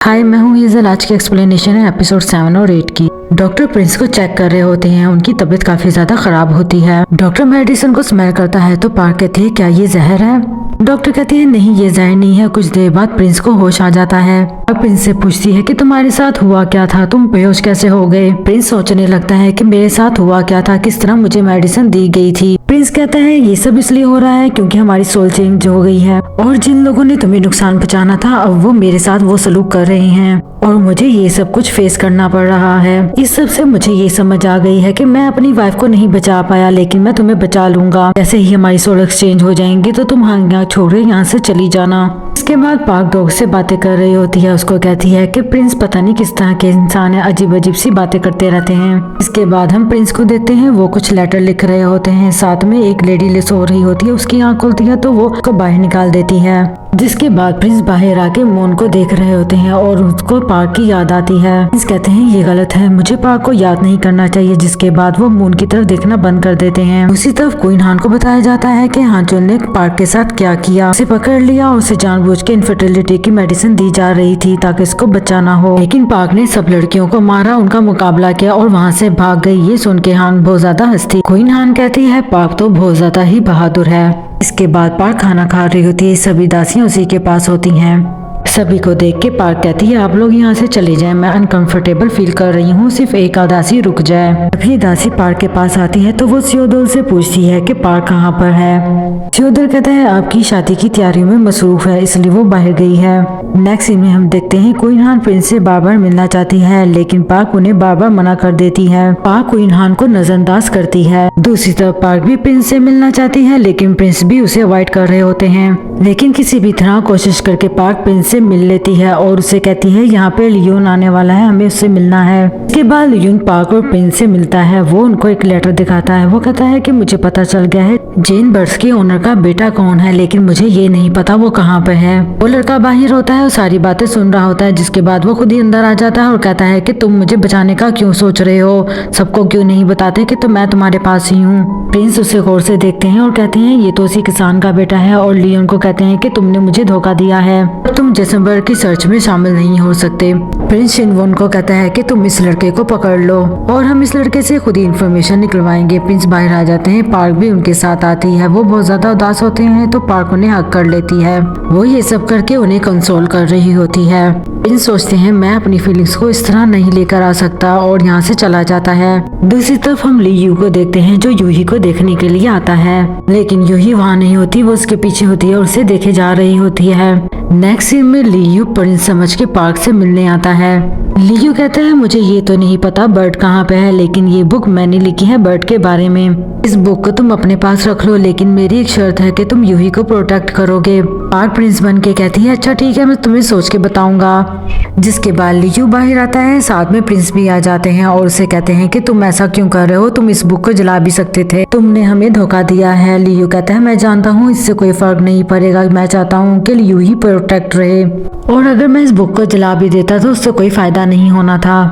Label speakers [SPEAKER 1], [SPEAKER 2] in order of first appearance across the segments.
[SPEAKER 1] हाय, मैं हूँ हेजल। आज की एक्सप्लेनेशन है एपिसोड 7 और 8 की। डॉक्टर प्रिंस को चेक कर रहे होते हैं। उनकी तबीयत काफी ज्यादा खराब होती है। डॉक्टर मेडिसिन को स्मेल करता है तो पार्क कहती है क्या ये जहर है। डॉक्टर कहती है नहीं, ये जहर नहीं है। कुछ देर बाद प्रिंस को होश आ जाता है और प्रिंस से पूछती है कि तुम्हारे साथ हुआ क्या था, तुम बेहोश कैसे हो गए। प्रिंस सोचने लगता है कि मेरे साथ हुआ क्या था, किस तरह मुझे मेडिसिन दी गई थी। प्रिंस कहता है ये सब इसलिए हो रहा है क्योंकि हमारी सोल चेंज हो गई है और जिन लोगों ने तुम्हें नुकसान पहुंचाना था अब वो मेरे साथ वो सलूक कर रहे हैं और मुझे ये सब कुछ फेस करना पड़ रहा है। इस सब से मुझे ये समझ आ गई है कि मैं अपनी वाइफ को नहीं बचा पाया, लेकिन मैं तुम्हें बचा लूंगा। जैसे ही हमारी सोल एक्सचेंज हो जाएंगी तो तुम यहाँ छोड़ यहाँ से चली जाना। इसके बाद पार्क डॉग से बातें कर रही होती है। उसको कहती है कि प्रिंस पता नहीं किस तरह के इंसान है, अजीब अजीब सी बातें करते रहते हैं। इसके बाद हम प्रिंस को देखते हैं, वो कुछ लेटर लिख रहे होते हैं। साथ में एक लेडी सो रही होती है, उसकी आंख खुलती है तो वो उसको बाहर निकाल देती है। जिसके बाद प्रिंस बाहर आके मून को देख रहे होते हैं और उसको पार्क की याद आती है। प्रिंस कहते हैं ये गलत है, मुझे पार्क को याद नहीं करना चाहिए। जिसके बाद वो मून की तरफ देखना बंद कर देते हैं। उसी तरफ क्वीन हान को बताया जाता है कि हांचुल ने पार्क के साथ क्या किया, उसे पकड़ लिया और उसे जानबूझ के इनफर्टिलिटी की मेडिसिन दी जा रही थी ताकि इसको बच्चा ना हो। लेकिन पार्क ने सब लड़कियों को मारा, उनका मुकाबला किया और वहाँ से भाग गई। ये सुन के हान बहुत ज्यादा हंसती। क्वीन हान कहती है पार्क तो बहुत ज्यादा ही बहादुर है। इसके बाद पार्क खाना खा रही होती है। सभी दासियां उसी के पास होती हैं। सभी को देख के पार्क कहती है आप लोग यहाँ से चले जाएं, मैं अनकंफर्टेबल फील कर रही हूँ, सिर्फ एक दासी रुक जाए। जब ये दासी पार्क के पास आती है तो वो सियोदोल से पूछती है कि पार्क कहाँ पर है। सियोदोल कहता है आपकी शादी की तैयारियों में मसरूफ है इसलिए वो बाहर गई है। नेक्स्ट सीन में हम देखते हैं क्वीन हान प्रिंस से बार बार मिलना चाहती है लेकिन पार्क उन्हें बार बार मना कर देती है। पार्क क्वीन हान को नजरअंदाज करती है। दूसरी तरफ पार्क भी प्रिंस से मिलना चाहती है लेकिन प्रिंस भी उसे अवॉइड कर रहे होते हैं। लेकिन किसी भी तरह कोशिश करके पार्क प्रिंस से मिल लेती है और उसे कहती है यहाँ पे लियोन आने वाला है, हमें उससे मिलना है। इसके बाद लियोन पार्क और प्रिंस से मिलता है। वो उनको एक लेटर दिखाता है। वो कहता है कि मुझे पता चल गया है जेन बर्ड्स के ओनर का बेटा कौन है, लेकिन मुझे ये नहीं पता वो कहाँ पे है। वो लड़का बाहर होता है और सारी बातें सुन रहा होता है। जिसके बाद वो खुद ही अंदर आ जाता है और कहता है कि तुम मुझे बचाने का क्यों सोच रहे हो, सबको क्यों नहीं बताते कि तो मैं तुम्हारे पास ही हूँ। प्रिंस उसे गौर से देखते हैं और कहते हैं ये तो उसी किसान का बेटा है और लियोन को कहते हैं कि तुमने मुझे धोखा दिया है, तुम जेसनबर्ग की सर्च में शामिल नहीं हो सकते। प्रिंस शिनवोन को कहता है कि तुम इस लड़के को पकड़ लो और हम इस लड़के से खुद ही इंफॉर्मेशन निकलवाएंगे। प्रिंस बाहर आ जाते हैं। पार्क भी उनके साथ आती है। वो बहुत ज्यादा उदास होते हैं तो पार्क उन्हें हक कर लेती है। वो ये सब करके उन्हें कंसोल कर रही होती है। प्रिंस सोचते हैं मैं अपनी फीलिंग्स को इस तरह नहीं लेकर आ सकता और यहाँ से चला जाता है। दूसरी तरफ हम ली यू को देखते हैं जो यूही को देखने के लिए आता है लेकिन यूही वहाँ नहीं होती, वो उसके पीछे होती है और उसे देखे जा रही होती है। नेक्स्ट सीन में लियू प्रिंस समझ के पार्क से मिलने आता है। लियू कहता है मुझे ये तो नहीं पता बर्ड कहाँ पे है, लेकिन ये बुक मैंने लिखी है बर्ड के बारे में। इस बुक को तुम अपने पास रख लो, लेकिन मेरी एक शर्त है कि तुम यूही को प्रोटेक्ट करोगे। पार्क प्रिंस बन के कहती है अच्छा ठीक है, मैं तुम्हें सोच के बताऊंगा। जिसके बाद लियू बाहर आता है। साथ में प्रिंस भी आ जाते हैं और उसे कहते हैं कि तुम ऐसा क्यों कर रहे हो, तुम इस बुक को जला भी सकते थे, तुमने हमें धोखा दिया है। लियू कहता है मैं जानता हूँ, इससे कोई फर्क नहीं पड़ेगा, मैं चाहता हूँ कि लियू ही प्रोटेक्ट रहे और अगर मैं इस बुक को जला भी देता तो उससे कोई फायदा नहीं होना था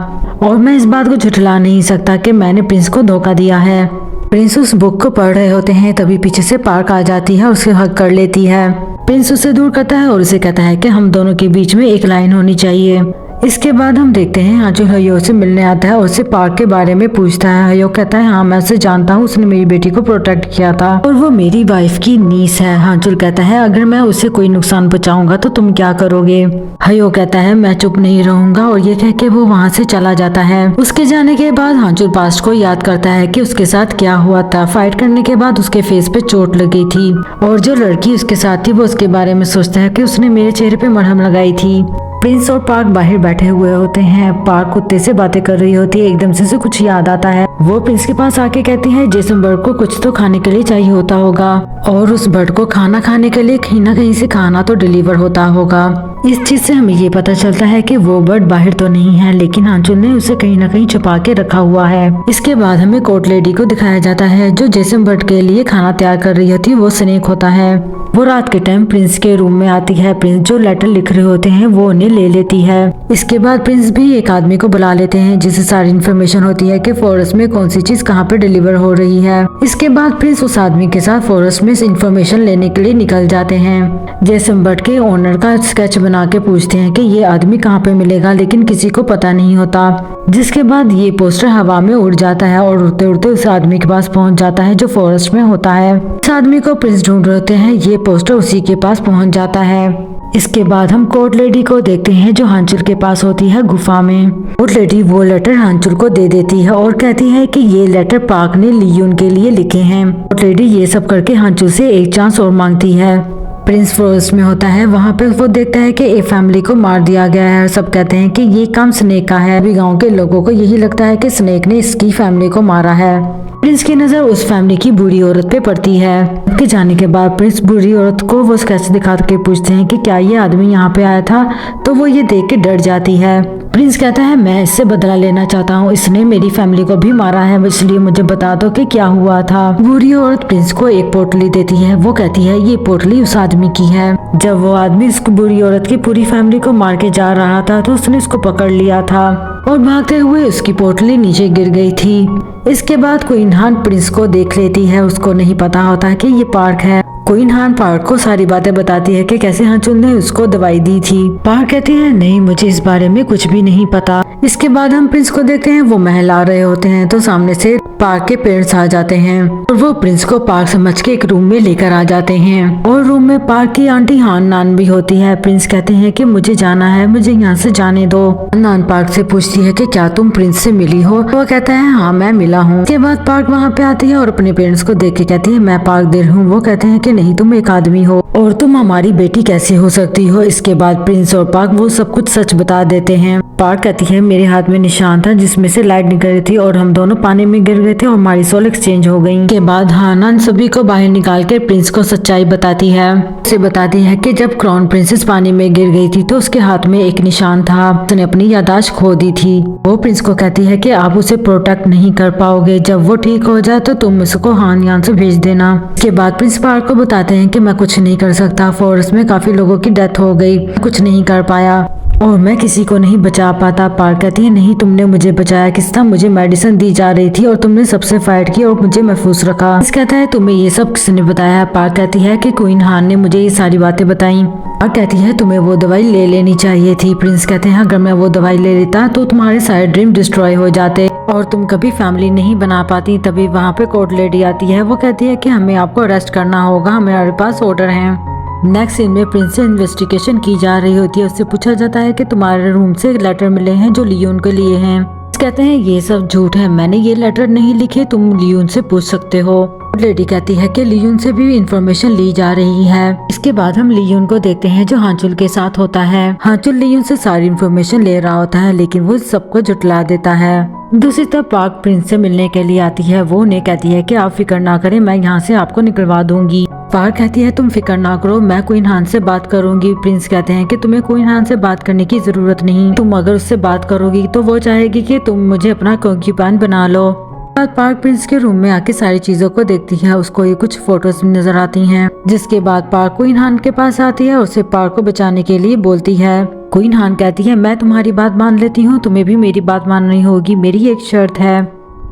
[SPEAKER 1] और मैं इस बात को झुठला नहीं सकता कि मैंने प्रिंस को धोखा दिया है। प्रिंस उस बुक को पढ़ रहे होते हैं तभी पीछे से पार्क आ जाती है और उसे हक कर लेती है। प्रिंस उसे दूर करता है और उसे कहता है कि हम दोनों के बीच में एक लाइन होनी चाहिए। इसके बाद हम देखते हैं हांचुल हयो से मिलने आता है और उससे पार्क के बारे में पूछता है। हयो कहता है हाँ मैं उसे जानता हूँ, उसने मेरी बेटी को प्रोटेक्ट किया था और वो मेरी वाइफ की नीस है। हांचुल कहता है अगर मैं उसे कोई नुकसान पहुंचाऊंगा तो तुम क्या करोगे। हयो कहता है मैं चुप नहीं रहूंगा और ये कह के वो वहाँ से चला जाता है। उसके जाने के बाद हांचुल पास्ट को याद करता है कि उसके साथ क्या हुआ था। फाइट करने के बाद उसके फेस पे चोट लगी थी और जो लड़की उसके साथ थी वो उसके बारे में सोचता है कि उसने मेरे चेहरे पे मरहम लगाई थी। प्रिंस और पार्क बाहर बैठे हुए होते हैं। पार्क कुत्ते से बातें कर रही होती है। एकदम से कुछ याद आता है। वो प्रिंस के पास आके कहती है जेसन बर्ड को कुछ तो खाने के लिए चाहिए होता होगा और उस बर्ड को खाना खाने के लिए कहीं ना कहीं से खाना तो डिलीवर होता होगा। इस चीज से हमें ये पता चलता है कि वो बर्ड बाहर तो नहीं है लेकिन हांचुल ने उसे कहीं ना कहीं छुपा के रखा हुआ है। इसके बाद हमें कोर्ट लेडी को दिखाया जाता है जो जेसन बर्ड के लिए खाना तैयार कर रही होती है। वो स्नेक होता है। वो रात के टाइम प्रिंस के रूम में आती है। प्रिंस जो लेटर लिख रहे होते हैं वो उन्हें ले लेती है। इसके बाद प्रिंस भी एक आदमी को बुला लेते हैं जिसे सारी इन्फॉर्मेशन होती है कि फॉरेस्ट में में कौन सी चीज कहाँ पे डिलीवर हो रही है। इसके बाद प्रिंस उस आदमी के साथ फॉरेस्ट में इंफॉर्मेशन लेने के लिए निकल जाते हैं। जेसन बर्ड के ओनर का स्केच बना के पूछते हैं कि ये आदमी कहाँ पे मिलेगा, लेकिन किसी को पता नहीं होता। जिसके बाद ये पोस्टर हवा में उड़ जाता है और उड़ते उड़ते उस आदमी के पास पहुंच जाता है जो फॉरेस्ट में होता है। उस आदमी को प्रिंस ढूंढ रहे होते हैं, ये पोस्टर उसी के पास पहुंच जाता है। इसके बाद हम कोर्ट लेडी को देखते हैं जो हांचुल के पास होती है गुफा में। कोर्ट लेडी वो लेटर हांचुल को दे देती है और कहती है कि ये लेटर पार्क ने लियोन के लिए लिखे हैं। कोर्ट लेडी ये सब करके हांचुल से एक चांस और मांगती है। प्रिंस फॉरेस्ट में होता है, वहाँ पे वो देखता है कि एक फैमिली को मार दिया गया है। सब कहते हैं कि ये काम स्नेक का है। अभी गांव के लोगों को यही लगता है कि स्नेक ने इसकी फैमिली को मारा है। प्रिंस की नजर उस फैमिली की बूढ़ी औरत पे पड़ती है। उसके जाने के बाद प्रिंस बूढ़ी औरत को वो स्केच दिखा के पूछते हैं कि क्या ये आदमी यहाँ पे आया था, तो वो ये देख के डर जाती है। प्रिंस कहता है मैं इससे बदला लेना चाहता हूँ, इसने मेरी फैमिली को भी मारा है, इसलिए मुझे बता दो कि क्या हुआ था। बूढ़ी औरत प्रिंस को एक पोटली देती है। वो कहती है ये पोटली उस आदमी की है। जब वो आदमी उस बूढ़ी औरत की पूरी फैमिली को मार के जा रहा था तो उसने उसको पकड़ लिया था और भागते हुए उसकी पोटली नीचे गिर गई थी। इसके बाद क्वीन हान प्रिंस को देख लेती है। उसको नहीं पता होता कि ये पार्क है। क्वीन हान पार्क को सारी बातें बताती है कि कैसे हांचुल ने उसको दवाई दी थी। पार्क कहती है नहीं, मुझे इस बारे में कुछ भी नहीं पता। इसके बाद हम प्रिंस को देखते हैं, वो महल आ रहे होते हैं तो सामने से पार्क के पेड़ आ जाते हैं और वो प्रिंस को पार्क समझ के एक रूम में लेकर आ जाते हैं और रूम में पार्क की आंटी हान नान भी होती है। प्रिंस कहते हैं कि मुझे जाना है, मुझे यहाँ से जाने दो। नान पार्क से पूछती है कि क्या तुम प्रिंस से मिली हो। वो कहता है हाँ मैं मिला हूँ। इसके बाद पार्क वहाँ पे आती है और अपने पेरेंट्स को देख के कहती है मैं पार्क दिल हूँ। वो कहते हैं कि नहीं, तुम एक आदमी हो और तुम हमारी बेटी कैसे हो सकती हो। इसके बाद प्रिंस और पार्क वो सब कुछ सच बता देते हैं। पार्क कहती है मेरे हाथ में निशान था जिसमें से लाइट निकल रही थी और हम दोनों पानी में गिर गए थे और हमारी सोल एक्सचेंज हो गई। के बाद हानान सभी को बाहर निकाल कर प्रिंस को सच्चाई बताती है। उसे बताती है कि जब क्राउन प्रिंसेस पानी में गिर गई थी तो उसके हाथ में एक निशान था, उसने अपनी याददाश्त खो दी थी। वो प्रिंस को कहती है कि आप उसे प्रोटेक्ट नहीं कर पाओगे, जब वो ठीक हो जाए तो तुम उसको हानयान से भेज देना। इसके बाद प्रिंस पार्क को बताते हैं कि मैं कुछ नहीं कर सकता, फॉरेस्ट में काफी लोगों की डेथ हो गई, कुछ नहीं कर पाया और मैं किसी को नहीं बचा पाता। पार्क कहती है नहीं, तुमने मुझे बचाया किस तरह, मुझे मेडिसिन दी जा रही थी और तुमने सबसे फाइट की और मुझे महफूज रखा। प्रिंस कहता है तुम्हें ये सब किसने बताया। पार्क कहती है कि क्वीन हान ने मुझे ये सारी बातें बताई। पार्क कहती है तुम्हें वो दवाई ले लेनी चाहिए थी। प्रिंस कहते हैं अगर मैं वो दवाई ले लेता तो तुम्हारे सारे ड्रीम डिस्ट्रॉय हो जाते और तुम कभी फैमिली नहीं बना पाती। तभी वहाँ पे कोर्ट लेडी आती है। वो कहती है कि हमें आपको अरेस्ट करना होगा, हमारे पास ऑर्डर है। नेक्स्ट सीन में प्रिंस से इन्वेस्टिगेशन की जा रही होती है। उससे पूछा जाता है कि तुम्हारे रूम से लेटर मिले हैं जो लियोन के लिए हैं। कहते हैं ये सब झूठ है, मैंने ये लेटर नहीं लिखे, तुम लियोन से पूछ सकते हो। लेडी कहती है कि लियोन से भी इंफॉर्मेशन ली जा रही है। इसके बाद हम लियोन को देखते हैं जो हांचुल के साथ होता है। हांचुल लियोन से सारी इंफॉर्मेशन ले रहा होता है लेकिन वो सबको जुटला देता है। दूसरी तरफ पार्क प्रिंस से मिलने के लिए आती है। वो उन्हें कहती है कि आप फिक्र ना करें, मैं यहाँ से आपको निकलवा दूंगी। पार्क कहती है तुम फिक्र ना करो, मैं क्वीन हान से बात करूंगी। प्रिंस कहते हैं कि तुम्हें क्वीन हान से बात करने की जरूरत नहीं, तुम अगर उससे बात करोगी तो वो चाहेगी कि तुम मुझे अपना कंक्यूबाइन बना लो। पार्क प्रिंस के रूम में आके सारी चीजों को देखती है। उसको ये कुछ फोटोज नजर आती हैं। जिसके बाद पार्क क्वीन हान के पास आती है और उसे पार्क को बचाने के लिए बोलती है। क्वीन हान कहती है मैं तुम्हारी बात मान लेती हूँ, तुम्हें भी मेरी बात माननी होगी, मेरी एक शर्त है,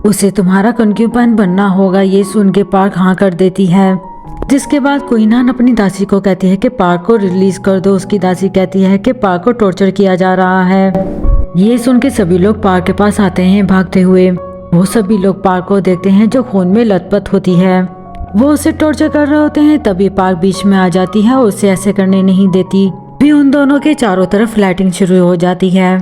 [SPEAKER 1] उसे तुम्हारा कंक्यूबाइन बनना होगा। ये सुन के पार्क हाँ कर देती है। जिसके बाद क्वीन हान अपनी दासी को कहती है कि पार्क को रिलीज कर दो। उसकी दासी कहती है कि पार्क को टॉर्चर किया जा रहा है। ये सुन के सभी लोग पार्क के पास आते हैं भागते हुए। वो सभी लोग पार्क को देखते हैं जो खून में लथपथ होती है। वो उसे टॉर्चर कर रहे होते हैं, तभी पार्क बीच में आ जाती है और उसे ऐसे करने नहीं देती। भी उन दोनों के चारों तरफ लाइटिंग शुरू हो जाती है।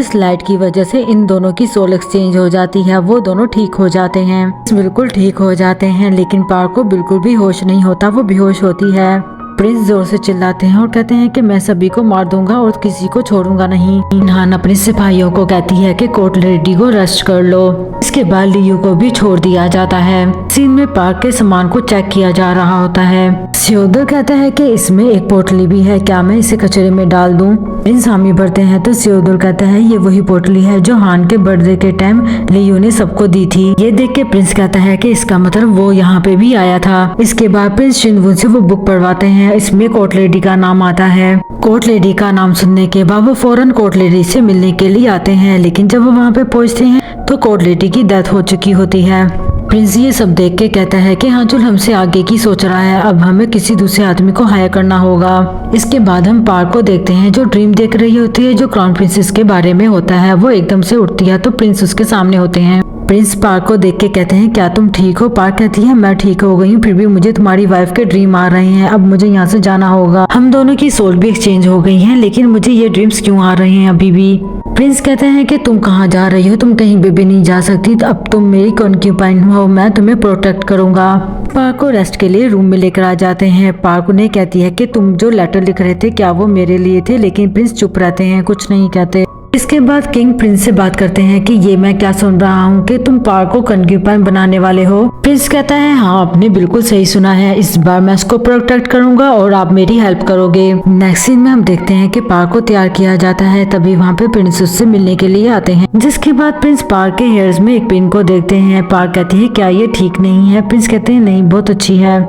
[SPEAKER 1] इस लाइट की वजह से इन दोनों की सोल एक्सचेंज हो जाती है। वो दोनों ठीक हो जाते हैं, बिल्कुल ठीक हो जाते हैं। लेकिन पार्क को बिल्कुल भी होश नहीं होता, वो बेहोश होती है। प्रिंस जोर से चिल्लाते हैं और कहते हैं कि मैं सभी को मार दूंगा और किसी को छोड़ूंगा नहीं। हान अपने सिपाहियों को कहती है कि कोर्ट लेडी को अरेस्ट कर लो। इसके बाद लियू को भी छोड़ दिया जाता है। सीन में पार्क के सामान को चेक किया जा रहा होता है। सियोदर कहता है कि इसमें एक पोटली भी है, क्या मैं इसे कचरे में डाल दूं। प्रिंस हामी भरते हैं तो सियोदोल कहता है ये वही पोटली है जो हान के बर्थडे के टाइम लियू ने सबको दी थी। ये देख के प्रिंस कहता है कि इसका मतलब वो यहाँ पे भी आया था। इसके बाद प्रिंस शिनवुन से वो बुक पढ़वाते हैं। इसमें कोर्ट लेडी का नाम आता है। कोर्ट लेडी का नाम सुनने के बाद वो फौरन कोर्ट लेडी से मिलने के लिए आते हैं, लेकिन जब वो वहाँ पे पहुँचते हैं तो कोर्ट लेडी की डेथ हो चुकी होती है। प्रिंस ये सब देख के कहता है कि हांचुल हमसे आगे की सोच रहा है, अब हमें किसी दूसरे आदमी को हायर करना होगा। इसके बाद हम पार्क को देखते हैं जो ड्रीम देख रही होती है जो क्राउन प्रिंसेस के बारे में होता है। वो एकदम से उठती है तो प्रिंस उसके सामने होते हैं। प्रिंस पार्क को देख के कहते हैं क्या तुम ठीक हो? पार्क कहती है मैं ठीक हो गई हूँ, फिर भी मुझे तुम्हारी वाइफ के ड्रीम आ रहे हैं, अब मुझे यहाँ से जाना होगा। हम दोनों की सोल भी एक्सचेंज हो गई है, लेकिन मुझे ये ड्रीम्स क्यों आ रहे हैं अभी भी? प्रिंस कहते हैं कि तुम कहाँ जा रही हो? तुम कहीं भी नहीं जा सकती, तो अब तुम मेरी कॉन्क्यूपाइन हो, मैं तुम्हें प्रोटेक्ट करूंगा। पार्क को रेस्ट के लिए रूम में लेकर आ जाते हैं। पार्क उन्हें कहती है कि तुम जो लेटर लिख रहे थे क्या वो मेरे लिए थे? लेकिन प्रिंस चुप रहते हैं, कुछ नहीं कहते। इसके बाद किंग प्रिंस से बात करते हैं कि ये मैं क्या सुन रहा हूँ कि तुम पार्क को कॉन्क्यूपाइन बनाने वाले हो। प्रिंस कहता है हाँ आपने बिल्कुल सही सुना है, इस बार मैं इसको प्रोटेक्ट करूंगा और आप मेरी हेल्प करोगे। नेक्स्ट सीन में हम देखते हैं कि पार्क को तैयार किया जाता है, तभी वहाँ पे प्रिंस उससे मिलने के लिए आते हैं। जिसके बाद प्रिंस पार्क के हेयर्स में एक पिन को देखते हैं। पार्क कहती है क्या ये ठीक नहीं है? प्रिंस कहते हैं नहीं बहुत अच्छी है।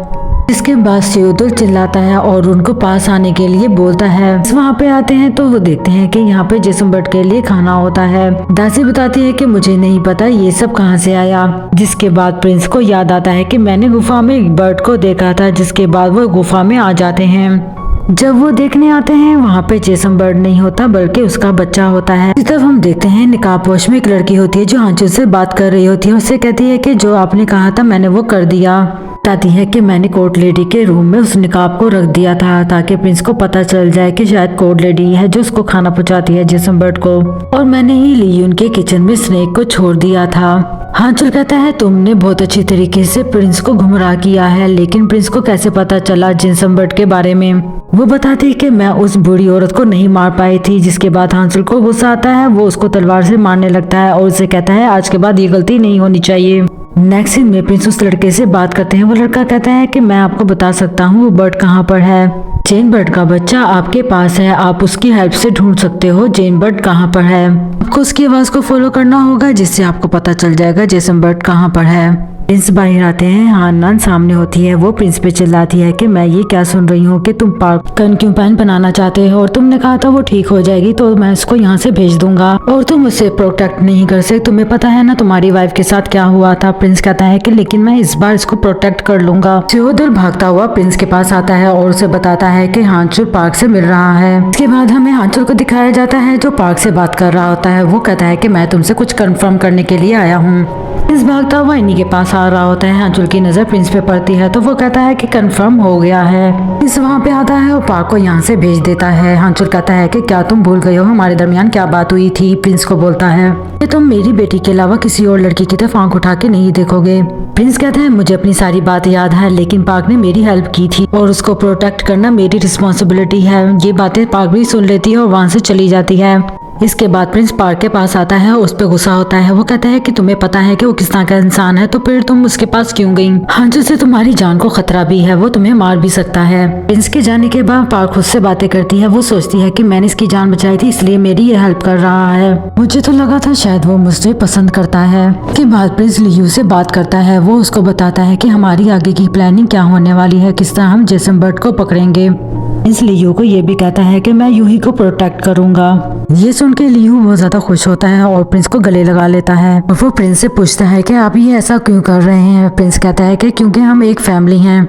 [SPEAKER 1] इसके बाद सियोदोल चिल्लाता है और उनको पास आने के लिए बोलता है। वहाँ पे आते हैं तो वो देखते हैं कि यहाँ पे जेसन बर्ड के लिए खाना होता है। दासी बताती है कि मुझे नहीं पता ये सब कहाँ से आया। जिसके बाद प्रिंस को याद आता है कि मैंने गुफा में एक बर्ड को देखा था। जिसके बाद वो गुफा में आ जाते हैं। जब वो देखने आते हैं वहाँ पे जेसन बर्ड नहीं होता बल्कि उसका बच्चा होता है। इस तरफ हम देखते हैं निकाबपोश में एक लड़की होती है जो हांचुल से बात कर रही होती है। उससे कहती है कि जो आपने कहा था मैंने वो कर दिया। बताती है कि मैंने कोर्ट लेडी के रूम में उस निकाब को रख दिया था ताकि प्रिंस को पता चल जाए कि शायद कोर्ट लेडी है जो उसको खाना पहुंचाती है जेसन बर्ड को, और मैंने ही लियून के किचन में स्नेक को छोड़ दिया था। हांचुल कहता है तुमने बहुत अच्छी तरीके से प्रिंस को गुमराह किया है, लेकिन प्रिंस को कैसे पता चला जेसन बर्ड के बारे में? वो बताती है कि मैं उस बूढ़ी औरत को नहीं मार पाई थी। जिसके बाद हांचुल को गुस्सा आता है, वो उसको तलवार से मारने लगता है और उसे कहता है आज के बाद ये गलती नहीं होनी चाहिए। नेक्स्ट सीन में प्रिंस उस लड़के से बात करते हैं। वो लड़का कहता है कि मैं आपको बता सकता हूँ वो बर्ड कहाँ पर है। जेन बर्ड का बच्चा आपके पास है, आप उसकी हेल्प से ढूंढ सकते हो जेन बर्ड कहाँ पर है। आपको उसकी आवाज को फॉलो करना होगा जिससे आपको पता चल जाएगा जेसन बर्ड कहाँ पर है। प्रिंस बाहर आते हैं। हान्नान सामने होती है। वो प्रिंस पे चिल्लाती है कि मैं ये क्या सुन रही हूँ कि तुम पार्क कॉन्क्यूपाइन बनाना चाहते हो और तुमने कहा था वो ठीक हो जाएगी तो मैं इसको यहाँ से भेज दूंगा और तुम उसे प्रोटेक्ट नहीं कर सकते। तुम्हें पता है ना तुम्हारी वाइफ के साथ क्या हुआ था। प्रिंस कहता है कि लेकिन मैं इस बार इसको प्रोटेक्ट कर लूंगा। सियोदोल भागता हुआ प्रिंस के पास आता है और उसे बताता है कि हांचुल पार्क से मिल रहा है। इसके बाद हमें हांचुल को दिखाया जाता है जो पार्क से बात कर रहा होता है। वो कहता है कि मैं तुमसे कुछ कंफर्म करने के लिए आया हूँ। प्रिंस भागता हुआ इन्हीं के पास आ रहा होता है। हांचुल की नजर प्रिंस पे पड़ती है तो वो कहता है कि कंफर्म हो गया है। प्रिंस वहाँ पे आता है और पार्क को यहाँ से भेज देता है। हांचुल कहता है कि क्या तुम भूल गए हो हमारे दरमियान क्या बात हुई थी? प्रिंस को बोलता है कि तुम मेरी बेटी के अलावा किसी और लड़की की तरफ आंख उठा के नहीं देखोगे। प्रिंस कहता है मुझे अपनी सारी बात याद है, लेकिन पार्क ने मेरी हेल्प की थी और उसको प्रोटेक्ट करना मेरी रिस्पॉन्सिबिलिटी है। ये बातें पार्क भी सुन लेती है और वहाँ से चली जाती है। इसके बाद प्रिंस पार्क के पास आता है और उस पर गुस्सा होता है। वो कहता है कि तुम्हें पता है कि वो किस तरह का इंसान है तो फिर तुम उसके पास क्यों गई? हांचुल से तुम्हारी जान को खतरा भी है, वो तुम्हें मार भी सकता है। प्रिंस के जाने के बाद पार्क खुद से बातें करती है। वो सोचती है कि मैंने इसकी जान बचाई थी इसलिए मेरी ये हेल्प कर रहा है। मुझे तो लगा था शायद वो मुझसे पसंद करता है। उसके बाद प्रिंस लियू से बात करता है। वो उसको बताता है कि हमारी आगे की प्लानिंग क्या होने वाली है, किस तरह हम जेसन बर्ड को पकड़ेंगे। इस लियू को ये भी कहता है कि मैं यूही को प्रोटेक्ट करूंगा। ये सुन के लियू बहुत ज्यादा खुश होता है और प्रिंस को गले लगा लेता है। वो प्रिंस से पूछता है कि आप ये ऐसा क्यों कर रहे हैं? प्रिंस कहता है कि क्योंकि हम एक फैमिली हैं।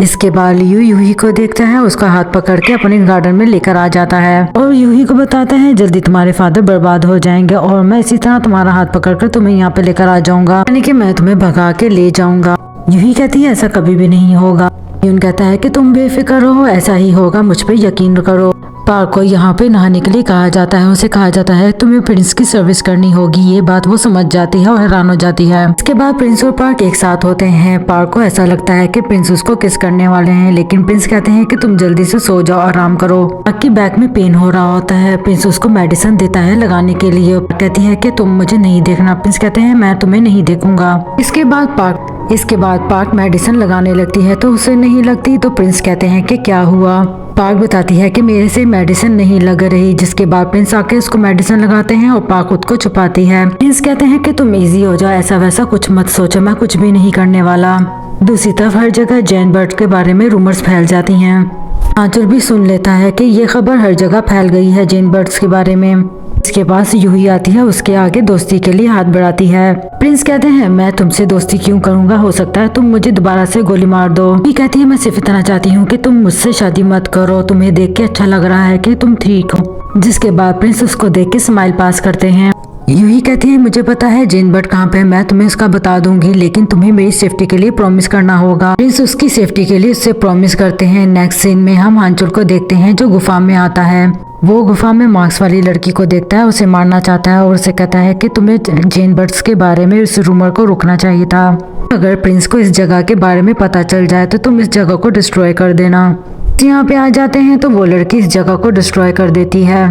[SPEAKER 1] इसके बाद लियू यूही को देखता है, उसका हाथ पकड़ के अपने गार्डन में लेकर आ जाता है और यूही को बताता है जल्दी तुम्हारे फादर बर्बाद हो जाएंगे और मैं इसी तरह तुम्हारा हाथ पकड़कर तुम्हें यहाँ पे लेकर आ जाऊंगा, यानी कि मैं तुम्हें भगा के ले जाऊंगा। यूही कहती है ऐसा कभी भी नहीं होगा। यून कहता है कि तुम बेफिक्र रहो, ऐसा ही होगा, मुझ पे यकीन करो। पार्क को यहाँ पे नहाने के लिए कहा जाता है। उसे कहा जाता है तुम्हें प्रिंस की सर्विस करनी होगी। ये बात वो समझ जाती है और हैरान हो जाती है। इसके बाद प्रिंस और पार्क एक साथ होते हैं। पार्क को ऐसा लगता है कि प्रिंस उसको किस करने वाले हैं, लेकिन प्रिंस कहते हैं कि तुम जल्दी से सो जाओ, आराम करो। पार्क की बैक में पेन हो रहा होता है। प्रिंस उसको मेडिसिन देता है लगाने के लिए। कहती है कि तुम मुझे नहीं देखना। प्रिंस कहते हैं मैं तुम्हें नहीं देखूंगा। इसके बाद पार्क मेडिसिन लगाने लगती है तो उसे नहीं लगती तो प्रिंस कहते हैं कि क्या हुआ? पार्क बताती है कि मेरे से मेडिसिन नहीं लग रही, जिसके बाद प्रिंस आके उसको मेडिसिन लगाते हैं और पार्क खुद को छुपाती है। प्रिंस कहते हैं कि तुम इजी हो जाओ, ऐसा वैसा कुछ मत सोचो, मैं कुछ भी नहीं करने वाला। दूसरी तरफ हर जगह जेन बर्ड के बारे में रूमर्स फैल जाती हैं। आंचल भी सुन लेता है कि ये खबर हर जगह फैल गई है जेन बर्ड्स के बारे में। इसके पास यूही आती है, उसके आगे दोस्ती के लिए हाथ बढ़ाती है। प्रिंस कहते हैं मैं तुमसे दोस्ती क्यों करूंगा, हो सकता है तुम मुझे दोबारा से गोली मार दो। यूही कहती है मैं सिर्फ इतना चाहती हूँ कि तुम मुझसे शादी मत करो, तुम्हें देख के अच्छा लग रहा है कि तुम ठीक हो। जिसके बाद प्रिंस उसको देख के स्माइल पास करते हैं। यूही कहती है मुझे पता है जेन बर्ड कहाँ पे है, मैं तुम्हें उसका बता दूंगी, लेकिन तुम्हें मेरी सेफ्टी के लिए प्रॉमिस करना होगा। प्रिंस उसकी सेफ्टी के लिए उससे प्रॉमिस करते हैं। नेक्स्ट सीन में हम हांचुल को देखते हैं जो गुफा में आता है। वो गुफा में मार्क्स वाली लड़की को देखता है, उसे मारना चाहता है और उसे कहता है कि तुम्हें जेन बर्ड्स के बारे में इस रूमर को रोकना चाहिए था। अगर प्रिंस को इस जगह के बारे में पता चल जाए तो तुम इस जगह को डिस्ट्रॉय कर देना। यहाँ पे आ जाते हैं तो वो लड़की इस जगह को डिस्ट्रॉय कर देती है।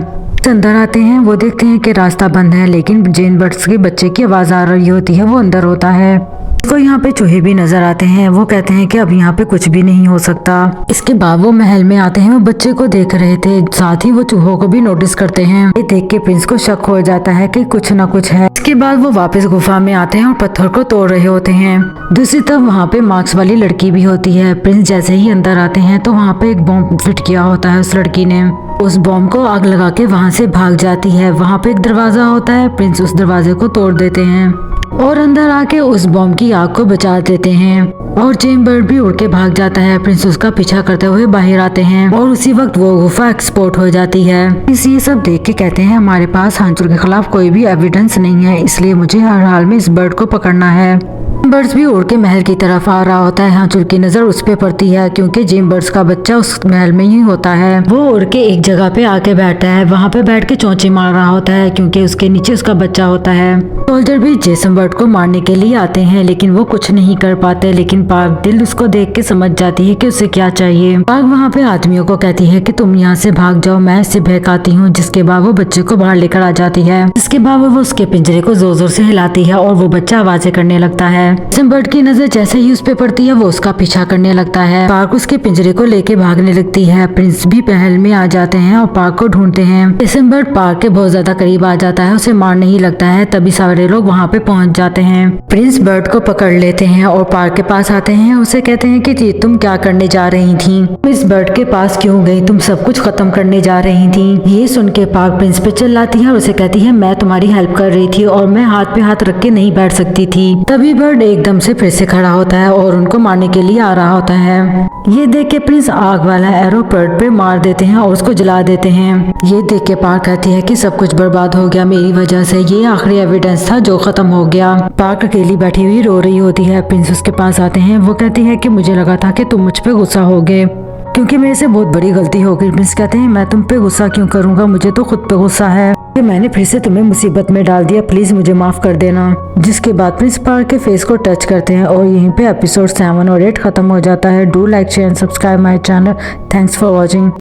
[SPEAKER 1] अंदर आते हैं, वो देखते हैं कि रास्ता बंद है, लेकिन जेन बर्ड्स के बच्चे की आवाज आ रही होती है। वो अंदर होता है, उसको यहाँ पे चूहे भी नजर आते हैं। वो कहते हैं कि अब यहाँ पे कुछ भी नहीं हो सकता। इसके बाद वो महल में आते हैं, वो बच्चे को देख रहे थे, साथ ही वो चूहों को भी नोटिस करते हैं। ये देख के प्रिंस को शक हो जाता है कि कुछ ना कुछ है। इसके बाद वो वापस गुफा में आते हैं और पत्थर को तोड़ रहे होते हैं। दूसरी तरफ वहाँ पे मार्क्स वाली लड़की भी होती है। प्रिंस जैसे ही अंदर आते हैं तो वहाँ पे एक बॉम्ब फिट किया होता है उस लड़की ने। उस बॉम्ब को आग लगा के वहाँ से भाग जाती है। वहाँ पे एक दरवाजा होता है, प्रिंस उस दरवाजे को तोड़ देते हैं और अंदर आके उस बॉम्ब की आग को बचा देते हैं और जेन बर्ड भी उड़ के भाग जाता है। प्रिंस उसका पीछा करते हुए बाहर आते हैं और उसी वक्त वो गुफा एक्सपोर्ट हो जाती है। प्रिंस ये सब देख के कहते हैं हमारे पास हांचुल के खिलाफ कोई भी एविडेंस नहीं है, इसलिए मुझे हर हाल में इस बर्ड को पकड़ना है। बर्ड्स भी उड़ के महल की तरफ आ रहा होता है। हांचुल की नजर उस पे पड़ती है क्योंकि जेन बर्ड्स का बच्चा उस महल में ही होता है। वो उड़ के एक जगह पे आके बैठता है, वहाँ पे बैठ के चोंचे मार रहा होता है क्योंकि उसके नीचे उसका बच्चा होता है। सोल्जर भी जेसन बर्ड को मारने के लिए आते हैं, लेकिन वो कुछ नहीं कर पाते। लेकिन पार्क दिल उसको देख के समझ जाती है कि उसे क्या चाहिए। पार्क वहाँ पे आदमियों को कहती है कि तुम यहाँ से भाग जाओ, मैं इससे बहकाती हूँ। जिसके बाद वो बच्चे को बाहर लेकर आ जाती है। इसके बाद वो उसके पिंजरे को जोर जोर से हिलाती है और वो बच्चा आवाजें करने लगता है। जेसन बर्ड की नजर जैसे ही उस पे पड़ती है वो उसका पीछा करने लगता है। पार्क उसके पिंजरे को लेके भागने लगती है। प्रिंस भी महल में आ जाते हैं और पार्क को ढूंढते हैं। जेसन बर्ड पार्क के बहुत ज्यादा करीब आ जाता है, उसे मारने ही लगता है। तभी सारे लोग वहाँ पे पहुँच जाते हैं। प्रिंस बर्ड को पकड़ लेते हैं और पार्क के पास आते हैं। उसे कहते हैं कि तुम क्या करने जा रही थी, तुम इस बर्ड के पास क्यों गई, तुम सब कुछ खत्म करने जा रही थी। ये सुन के पार्क प्रिंस पे चिल्लाती है और उसे कहती है मैं तुम्हारी हेल्प कर रही थी और मैं हाथ पे हाथ रख के नहीं बैठ सकती थी। तभी बर्ड एकदम से फिर से खड़ा होता है और उनको मारने के लिए आ रहा होता है। ये देख के प्रिंस आग वाला एरो बर्ड पे मार देते हैं और उसको जला देते हैं। ये देख के पार्क कहती है कि सब कुछ बर्बाद हो गया मेरी वजह से, ये आखिरी एविडेंस था जो खत्म हो गया। पार्क अकेली बैठी हुई रो रही होती है। प्रिंस उसके पास आते हैं। वो कहती है कि मुझे लगा था कि तुम मुझ पे गुस्सा होगे क्योंकि मेरे से बहुत बड़ी गलती हो गई। प्रिंस कहते हैं मैं तुम पे गुस्सा क्यों करूंगा, मुझे तो खुद पे गुस्सा है कि मैंने फिर से तुम्हें मुसीबत में डाल दिया, प्लीज मुझे माफ कर देना। जिसके बाद प्रिंस पार्क के फेस को टच करते हैं और यहीं पे एपिसोड 7 और 8 खत्म हो जाता है। Do like share and subscribe my channel. Thanks for watching.